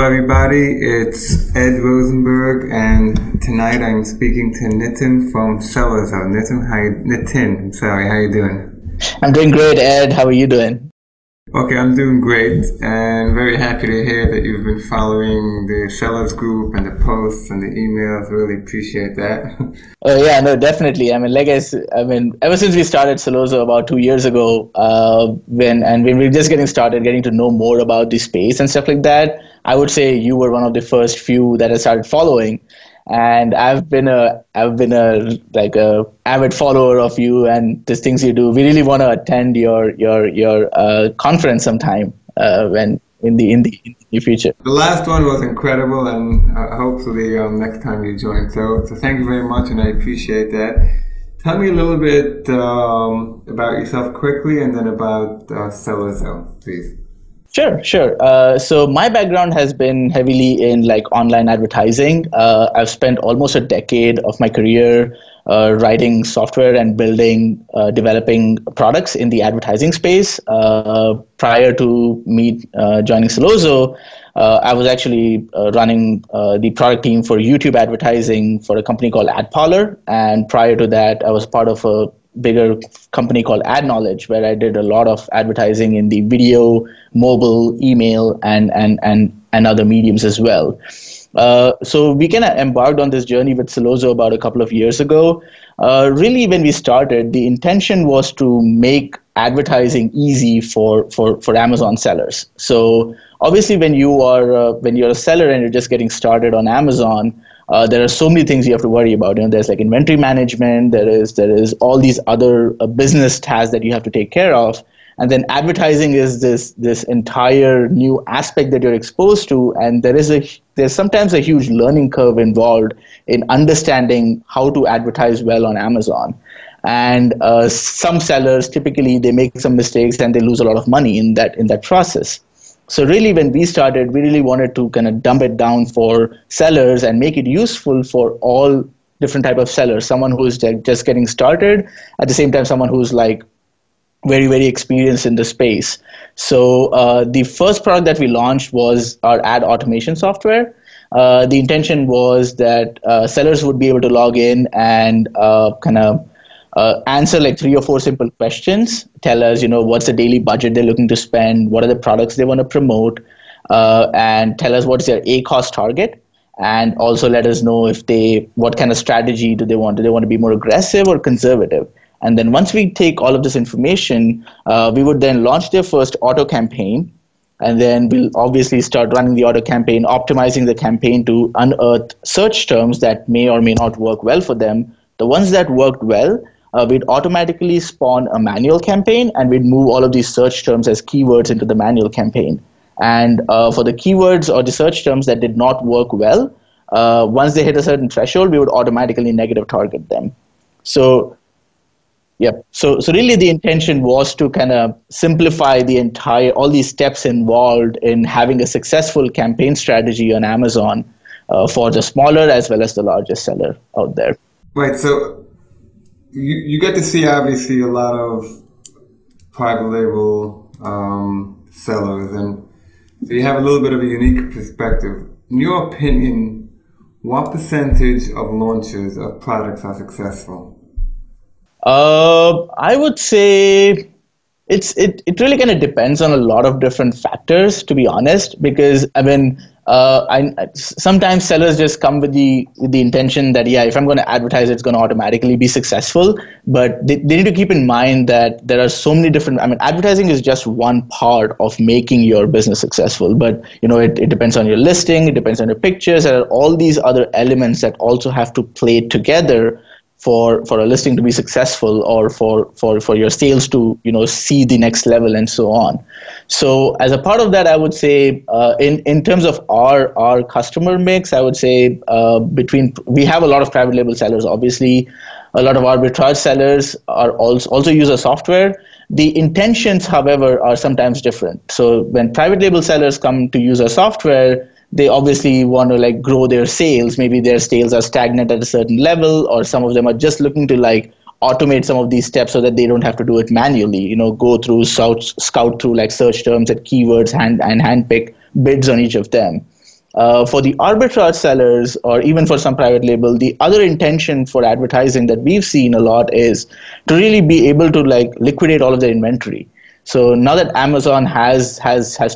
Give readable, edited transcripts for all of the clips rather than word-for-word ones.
everybody. It's Ed Rosenberg, and tonight I'm speaking to Nitin from Sellozo. Nitin, how you doing? I'm doing great, Ed. How are you doing? Okay, I'm doing great, and very happy to hear that you've been following the Sellers group and the posts and the emails. Really appreciate that. Oh yeah, no, definitely. Ever since we started Sellozo about 2 years ago, when we were just getting started, getting to know more about the space and stuff like that, I would say you were one of the first few that I started following, and I've been a avid follower of you and the things you do. We really want to attend your conference sometime when in the near future. The last one was incredible, and hopefully next time you join. So thank you very much, and I appreciate that. Tell me a little bit about yourself quickly, and then about Sellozo, please. Sure. So my background has been heavily in online advertising. I've spent almost a decade of my career writing software and developing products in the advertising space. Prior to me joining Sellozo, I was actually running the product team for YouTube advertising for a company called AdParlor. And prior to that, I was part of a bigger company called Ad Knowledge, where I did a lot of advertising in the video, mobile, email, and other mediums as well. So we kind of embarked on this journey with Sellozo about a couple of years ago. Really, when we started, the intention was to make advertising easy for Amazon sellers. So obviously, when you're a seller and you're just getting started on Amazon, there are so many things you have to worry about. There's inventory management. There is all these other business tasks that you have to take care of. And then advertising is this entire new aspect that you're exposed to, and there's sometimes a huge learning curve involved in understanding how to advertise well on Amazon. And some sellers, typically they make some mistakes and they lose a lot of money in that process. So really, when we started, we really wanted to kind of dumb it down for sellers and make it useful for all different type of sellers. Someone who's just getting started, at the same time, someone who's very, very experienced in the space. So the first product that we launched was our ad automation software. The intention was that sellers would be able to log in and answer 3 or 4 simple questions, tell us, what's the daily budget they're looking to spend, what are the products they want to promote, and tell us what's their ACoS target, and also let us know what kind of strategy do they want. Do they want to be more aggressive or conservative? And then once we take all of this information, we would then launch their first auto campaign, and then we'll obviously start running the auto campaign, optimizing the campaign to unearth search terms that may or may not work well for them. The ones that worked well, we'd automatically spawn a manual campaign, and we'd move all of these search terms as keywords into the manual campaign. And for the keywords or the search terms that did not work well, once they hit a certain threshold, we would automatically negative target them. So really the intention was to kind of simplify all these steps involved in having a successful campaign strategy on Amazon for the smaller as well as the largest seller out there. Right, so you get to see obviously a lot of private label sellers, and so you have a little bit of a unique perspective. In your opinion, what percentage of launches of products are successful? I would say it really kind of depends on a lot of different factors, to be honest, because sometimes sellers just come with the intention that, if I'm going to advertise, it's going to automatically be successful. But they need to keep in mind that there are so many different, advertising is just one part of making your business successful. But, it depends on your listing, it depends on your pictures, there are all these other elements that also have to play together for a listing to be successful, or for your sales to see the next level and so on. So as a part of that, I would say in terms of our customer mix, I would say we have a lot of private label sellers. Obviously, a lot of arbitrage sellers are also use our software. The intentions, however, are sometimes different. So when private label sellers come to use our software, they obviously want to grow their sales. Maybe their sales are stagnant at a certain level, or some of them are just looking to automate some of these steps so that they don't have to do it manually. Go through scout through search terms and keywords and handpick bids on each of them. For the arbitrage sellers, or even for some private label, the other intention for advertising that we've seen a lot is to really be able to like liquidate all of their inventory. So now that Amazon has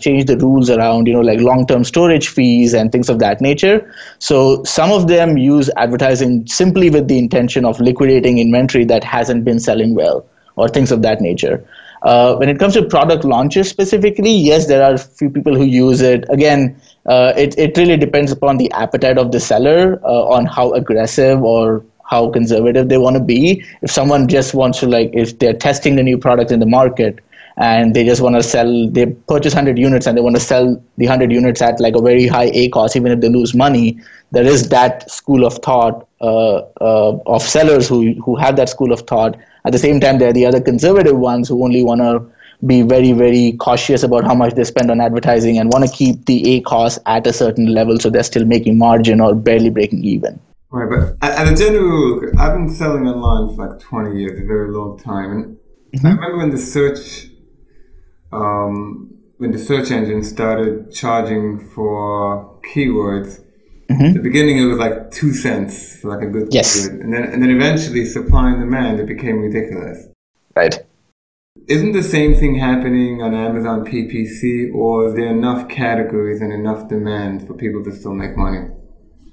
changed the rules around, like long-term storage fees and things of that nature, so some of them use advertising simply with the intention of liquidating inventory that hasn't been selling well or things of that nature. When it comes to product launches specifically, yes, there are a few people who use it. Again, it really depends upon the appetite of the seller on how aggressive or how conservative they want to be. If someone just wants to, like, if they're testing the new product in the market and they just want to sell, they purchase 100 units and they want to sell the 100 units at like a very high A cost, even if they lose money, there is that school of thought of sellers who have that school of thought. At the same time, there are the other conservative ones who only want to be very, very cautious about how much they spend on advertising and want to keep the A cost at a certain level so they're still making margin or barely breaking even. Right, but at a general rule, I've been selling online for like 20 years, a very long time. And I remember when the search engine started charging for keywords. At the beginning, it was like 2 cents for like a good keyword. And then eventually, supply and demand, it became ridiculous. Right. Isn't the same thing happening on Amazon PPC, or is there enough categories and enough demand for people to still make money?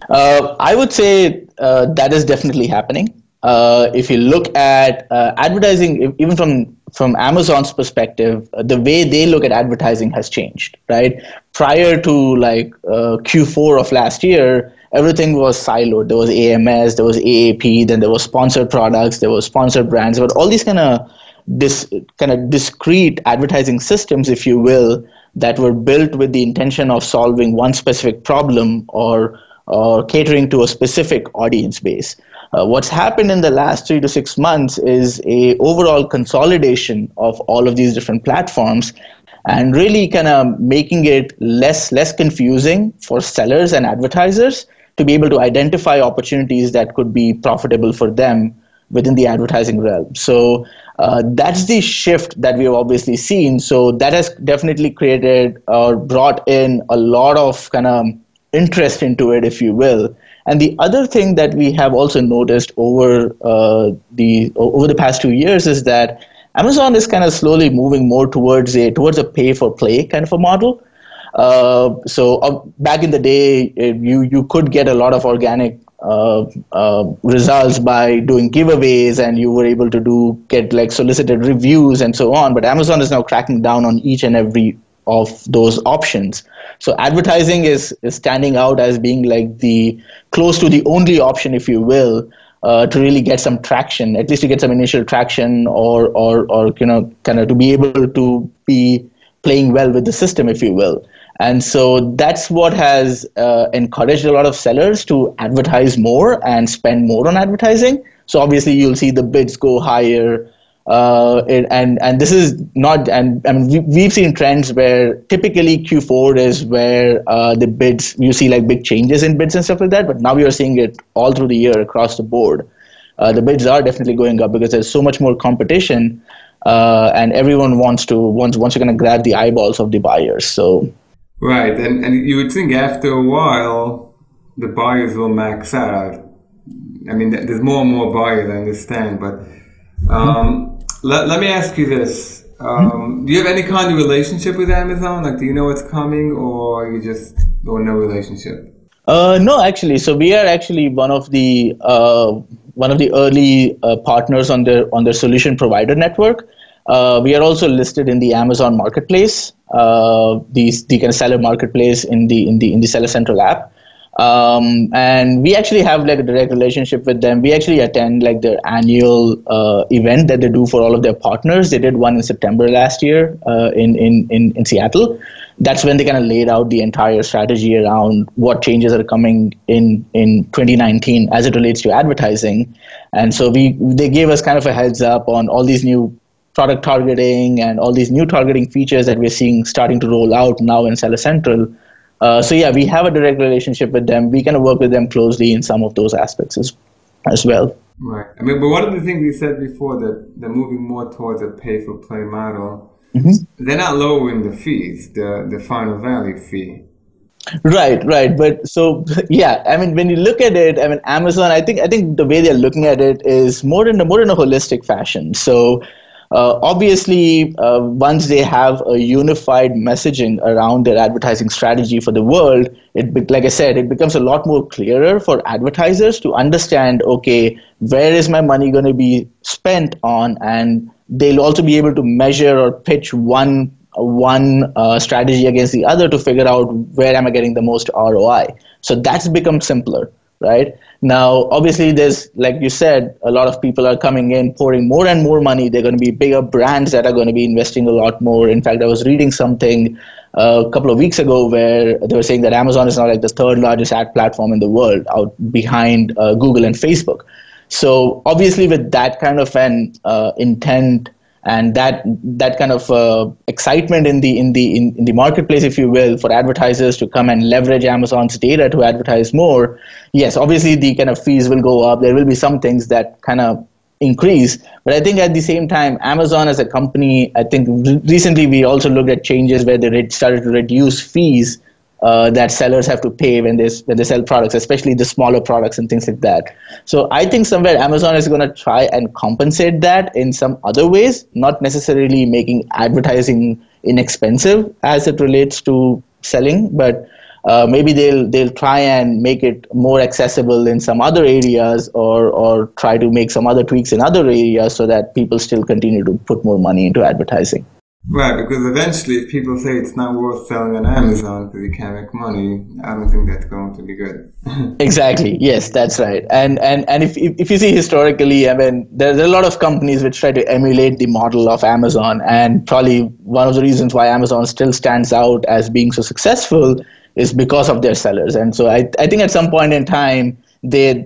I would say that is definitely happening. If you look at advertising, even from Amazon's perspective, the way they look at advertising has changed, right? Prior to like Q4 of last year, everything was siloed. There was AMS, there was AAP, then there was sponsored products, there was sponsored brands, but all these kind of discrete advertising systems, if you will, that were built with the intention of solving one specific problem or catering to a specific audience base. What's happened in the last 3 to 6 months is a overall consolidation of all of these different platforms and really kind of making it less confusing for sellers and advertisers to be able to identify opportunities that could be profitable for them within the advertising realm. So that's the shift that we have obviously seen. So that has definitely created or brought in a lot of kind of interest into it, if you will. And the other thing that we have also noticed over the past 2 years is that Amazon is kind of slowly moving more towards a pay for play kind of a model. So back in the day, you could get a lot of organic results by doing giveaways, and you were able to get like solicited reviews and so on. But Amazon is now cracking down on each and every of those options. So advertising is standing out as being like the close to the only option, if you will, to really get some traction, at least to get some initial traction, or kind of to be able to be playing well with the system, if you will. And so that's what has encouraged a lot of sellers to advertise more and spend more on advertising. So obviously you'll see the bids go higher. And this is not, and I mean, we've seen trends where typically Q4 is where the bids, you see like big changes in bids and stuff like that, but now we are seeing it all through the year across the board. The bids are definitely going up because there's so much more competition, and everyone wants to kind of grab the eyeballs of the buyers. So right, and you would think after a while the buyers will max out. I mean, there's more and more buyers, I understand, but let me ask you this. Do you have any kind of relationship with Amazon? Like, do you know what's coming, or no relationship? No, actually. So we are actually one of the early partners on their solution provider network. We are also listed in the Amazon Marketplace, the kind of seller marketplace in the Seller Central app. And we actually have like a direct relationship with them. We actually attend like their annual event that they do for all of their partners. They did one in September last year in Seattle. That's when they kind of laid out the entire strategy around what changes are coming in 2019 as it relates to advertising. And so they gave us kind of a heads up on all these new product targeting and all these new targeting features that we're seeing starting to roll out now in Seller Central. So yeah, we have a direct relationship with them. We kind of work with them closely in some of those aspects as well. Right. I mean, but one of the things you said before, that they're moving more towards a pay-for-play model. They're not lowering the fees, the final value fee. Right, right. But so yeah, I mean, when you look at it, I mean, Amazon. I think the way they're looking at it is more in a holistic fashion. So obviously, once they have a unified messaging around their advertising strategy for the world, like I said, it becomes a lot more clearer for advertisers to understand. Okay, where is my money going to be spent on, and they'll also be able to measure or pitch one strategy against the other to figure out where am I getting the most ROI. So that's become simpler, right? Now, obviously, there's, like you said, a lot of people are coming in, pouring more and more money. They're going to be bigger brands that are going to be investing a lot more. In fact, I was reading something a couple of weeks ago where they were saying that Amazon is now like the third largest ad platform in the world, out behind Google and Facebook. So obviously, with that kind of an intent and that kind of excitement in the marketplace, if you will, for advertisers to come and leverage Amazon's data to advertise more, yes, obviously the kind of fees will go up. There will be some things that kind of increase, but I think at the same time, Amazon as a company, I think recently we also looked at changes where they started to reduce fees that sellers have to pay when they sell products, especially the smaller products and things like that. So I think somewhere Amazon is going to try and compensate that in some other ways, not necessarily making advertising inexpensive as it relates to selling, but maybe they'll try and make it more accessible in some other areas, or try to make some other tweaks in other areas so that people still continue to put more money into advertising. Right, because eventually if people say it's not worth selling on Amazon because you can't make money, I don't think that's going to be good. Exactly. Yes, that's right. And if you see historically, I mean, there's a lot of companies which try to emulate the model of Amazon, and probably one of the reasons why Amazon still stands out as being so successful is because of their sellers. And so I think at some point in time,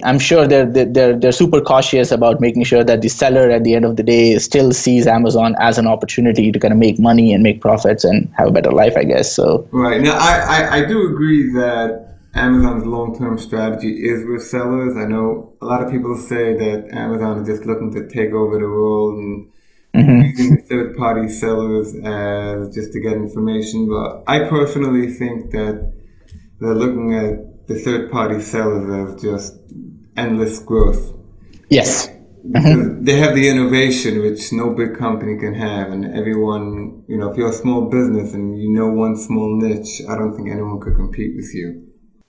I'm sure they're super cautious about making sure that the seller at the end of the day still sees Amazon as an opportunity to kind of make money and make profits and have a better life, I guess. So right now, I do agree that Amazon's long-term strategy is with sellers. I know a lot of people say that Amazon is just looking to take over the world and using the third-party sellers as just to get information, but I personally think that they're looking at the third-party sellers as just endless growth. yes. Because they have the innovation which no big company can have, and everyone, if you're a small business and you know one small niche, I don't think anyone could compete with you.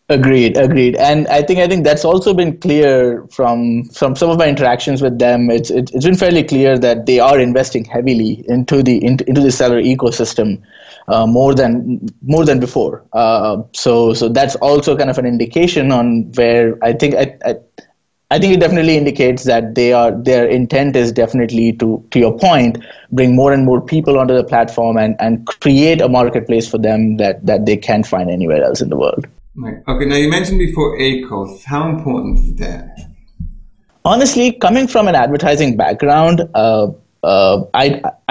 Agreed, agreed. And I think that's also been clear from some of my interactions with them. It's been fairly clear that they are investing heavily into the seller ecosystem, more than before. So that's also kind of an indication on where I think it definitely indicates that their intent is definitely to your point, bring more and more people onto the platform and create a marketplace for them that they can't find anywhere else in the world. Right. Okay, now you mentioned before ACOS. How important is that? Honestly, coming from an advertising background, I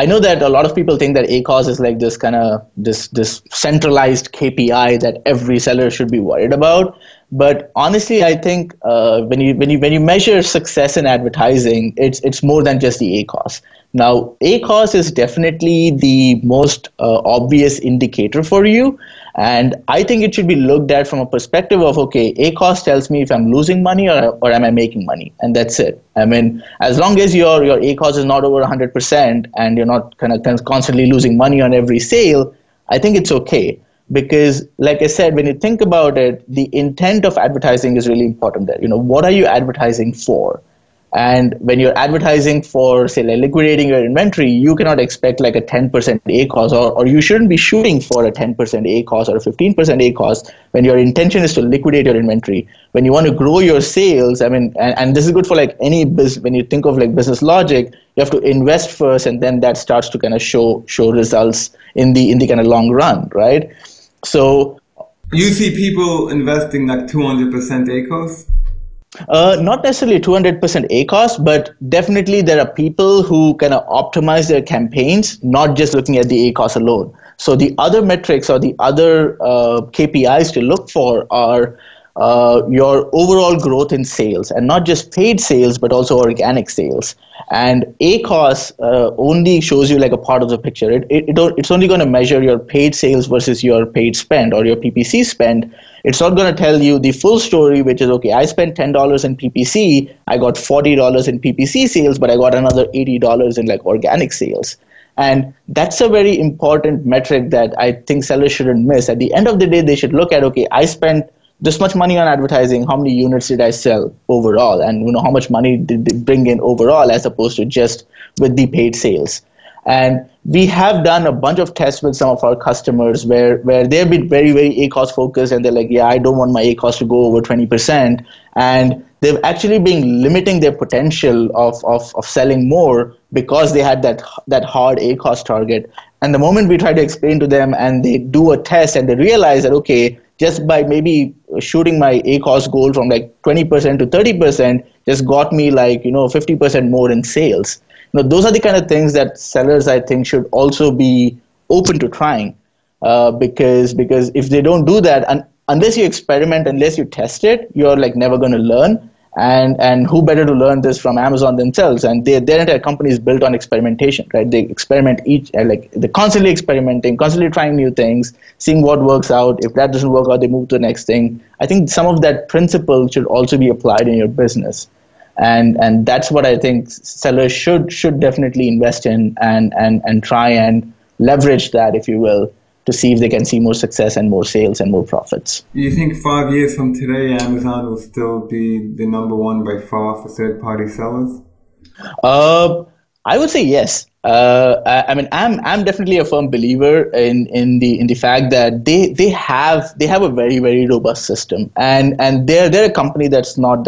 know that a lot of people think that ACOS is like this kind of this centralized KPI that every seller should be worried about. But honestly, I think when you measure success in advertising, it's more than just the ACOS. Now, ACOS is definitely the most obvious indicator for you. And I think it should be looked at from a perspective of, okay, ACOS tells me if I'm losing money or am I making money? And that's it. I mean, as long as your ACOS is not over 100% and you're not kind of constantly losing money on every sale, I think it's okay. Because like I said, when you think about it, the intent of advertising is really important there. What are you advertising for? And when you're advertising for, say, like liquidating your inventory, you cannot expect like a 10% ACOS, or you shouldn't be shooting for a 10% ACOS or a 15% ACOS when your intention is to liquidate your inventory. When you want to grow your sales, I mean, and this is good for like any business. When you think of like business logic, you have to invest first, and then that starts to kind of show results in the kind of long run, right? So you see people investing like 200% ACOS? Not necessarily 200% ACOS, but definitely there are people who kind of optimize their campaigns, not just looking at the ACOS alone. So the other metrics or the other KPIs to look for are your overall growth in sales, and not just paid sales, but also organic sales. And ACOS only shows you like a part of the picture. It's only going to measure your paid sales versus your paid spend or your PPC spend. It's not going to tell you the full story, which is, okay, I spent $10 in PPC, I got $40 in PPC sales, but I got another $80 in like organic sales. And that's a very important metric that I think sellers shouldn't miss. At the end of the day, they should look at, okay, I spent this much money on advertising, how many units did I sell overall? And how much money did they bring in overall, as opposed to just with the paid sales. And we have done a bunch of tests with some of our customers where they've been very, very ACOS focused, and they're like, yeah, I don't want my ACOS to go over 20%. And they've actually been limiting their potential of selling more because they had that hard ACOS target. And the moment we try to explain to them and they do a test and they realize that, okay, just by maybe shooting my ACOS goal from like 20% to 30% just got me like, 50% more in sales. Those are the kind of things that sellers, I think, should also be open to trying, because if they don't do that, and unless you experiment, unless you test it, you're like never going to learn. And who better to learn this from Amazon themselves? And their entire company is built on experimentation, right? They experiment they're constantly experimenting, constantly trying new things, seeing what works out. If that doesn't work out, they move to the next thing. I think some of that principle should also be applied in your business. And that's what I think sellers should definitely invest in and try and leverage that, if you will, to see if they can see more success and more sales and more profits. Do you think 5 years from today, Amazon will still be the number one by far for third-party sellers? I would say yes. I mean, I'm definitely a firm believer in the fact that they have a very, very robust system, and they're a company that's not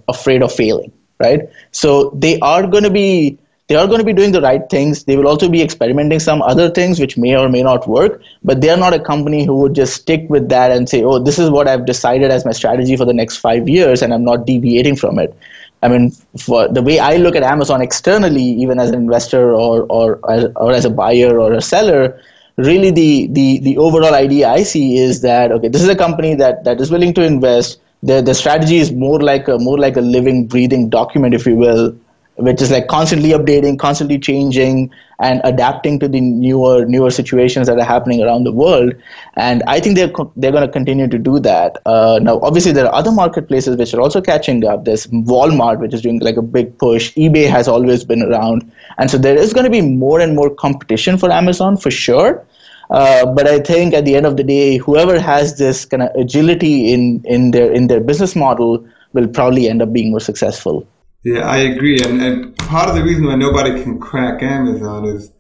afraid of failing, right? So they are going to be doing the right things. They will also be experimenting some other things which may or may not work, but they are not a company who would just stick with that and say, oh, this is what I've decided as my strategy for the next 5 years, and I'm not deviating from it. I mean, for the way I look at Amazon externally, even as an investor or as a buyer or a seller, really the overall idea I see is that, okay, this is a company that is willing to invest. The strategy is more like a living, breathing document, if you will, which is like constantly updating, constantly changing, and adapting to the newer situations that are happening around the world. And I think they're going to continue to do that. Now, obviously, there are other marketplaces which are also catching up. There's Walmart, which is doing like a big push. eBay has always been around. And so there is going to be more and more competition for Amazon, for sure. But I think at the end of the day, whoever has this kind of agility in their business model will probably end up being more successful. Yeah, I agree. And part of the reason why nobody can crack Amazon is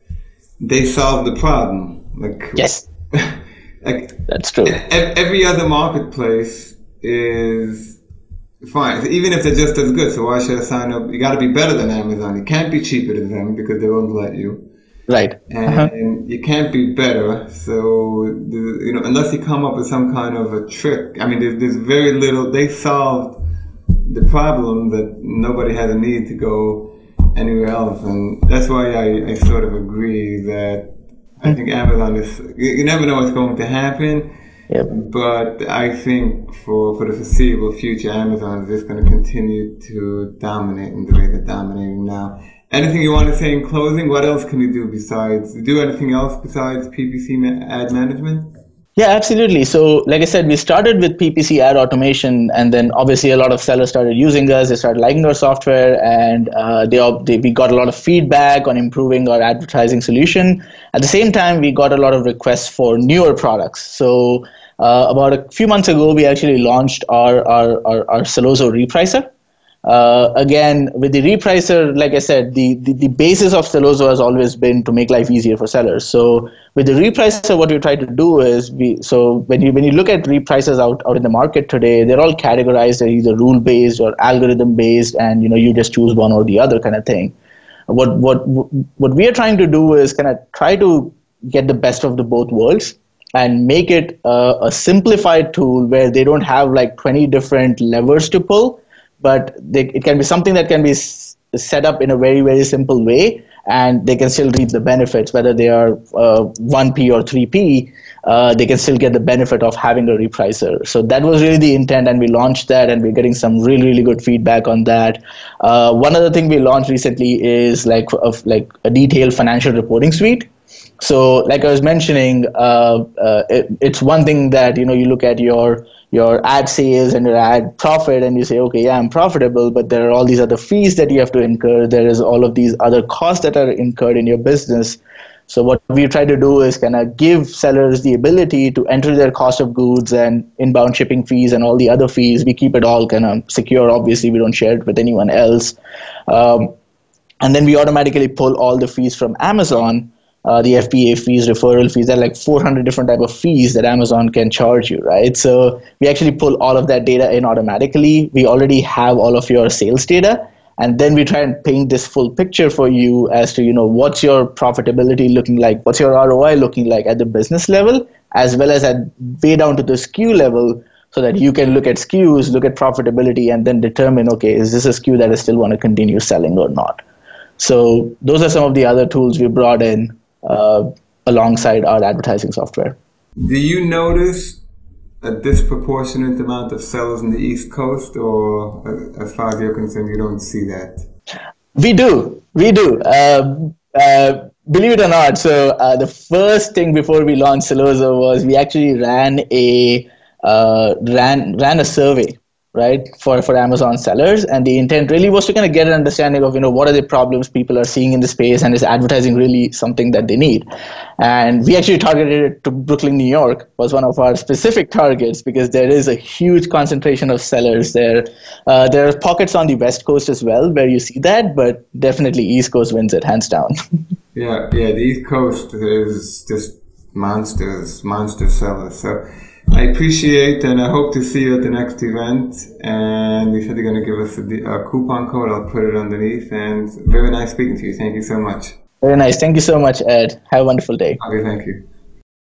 they solve the problem. Like, yes, like that's true. Every other marketplace is fine, so even if they're just as good. So why should I sign up? You got to be better than Amazon. You can't be cheaper than them because they won't let you. Right. And you can't be better. So unless you come up with some kind of a trick. I mean, there's very little. They solved the problem that nobody had a need to go anywhere else, and that's why I sort of agree that I think Amazon is, you never know what's going to happen. Yep. But I think for the foreseeable future, Amazon is just going to continue to dominate in the way they're dominating now. Anything you want to say in closing? What else can you do anything else besides PPC ad management? Yeah, absolutely. So like I said, we started with PPC ad automation, and then obviously a lot of sellers started using us. They started liking our software, and we got a lot of feedback on improving our advertising solution. At the same time, we got a lot of requests for newer products. So about a few months ago, we actually launched our Sellozo repricer. Again, with the repricer, like I said, the basis of Sellozo has always been to make life easier for sellers. So with the repricer, what we try to do is when you look at repricers out in the market today, they're all categorized as either rule based or algorithm based, and you just choose one or the other kind of thing. What we are trying to do is kind of try to get the best of the both worlds and make it a simplified tool where they don't have like 20 different levers to pull. But it can be something that can be set up in a very, very simple way, and they can still reap the benefits, whether they are 1P or 3P. they can still get the benefit of having a repricer. So that was really the intent, and we launched that, and we're getting some really, really good feedback on that. One other thing we launched recently is like a detailed financial reporting suite. So, like I was mentioning, it's one thing that you look at your ad sales and your ad profit, and you say, okay, yeah, I'm profitable, but there are all these other fees that you have to incur. There is all of these other costs that are incurred in your business. So what we try to do is kind of give sellers the ability to enter their cost of goods and inbound shipping fees and all the other fees. We keep it all kind of secure. Obviously, we don't share it with anyone else. And then we automatically pull all the fees from Amazon, the FBA fees, referral fees. There are like 400 different type of fees that Amazon can charge you, right? So we actually pull all of that data in automatically. We already have all of your sales data. And then we try and paint this full picture for you as to, what's your profitability looking like, what's your ROI looking like at the business level, as well as at way down to the SKU level, so that you can look at SKUs, look at profitability, and then determine, okay, is this a SKU that I still want to continue selling or not? So those are some of the other tools we brought in alongside our advertising software. Do you notice a disproportionate amount of sellers in the East Coast, or as far as you're concerned, you don't see that? We do. Believe it or not, so the first thing before we launched Sellozo was we actually ran a survey, right, for Amazon sellers, and the intent really was to kind of get an understanding of what are the problems people are seeing in the space, and is advertising really something that they need. And we actually targeted it to Brooklyn, New York was one of our specific targets, because there is a huge concentration of sellers there. There are pockets on the West Coast as well where you see that, but definitely East Coast wins it hands down. Yeah, the East Coast is just monster sellers. So I appreciate, and I hope to see you at the next event. And you said you're going to give us a coupon code. I'll put it underneath. And very nice speaking to you. Thank you so much. Very nice. Thank you so much, Ed. Have a wonderful day. Okay, thank you.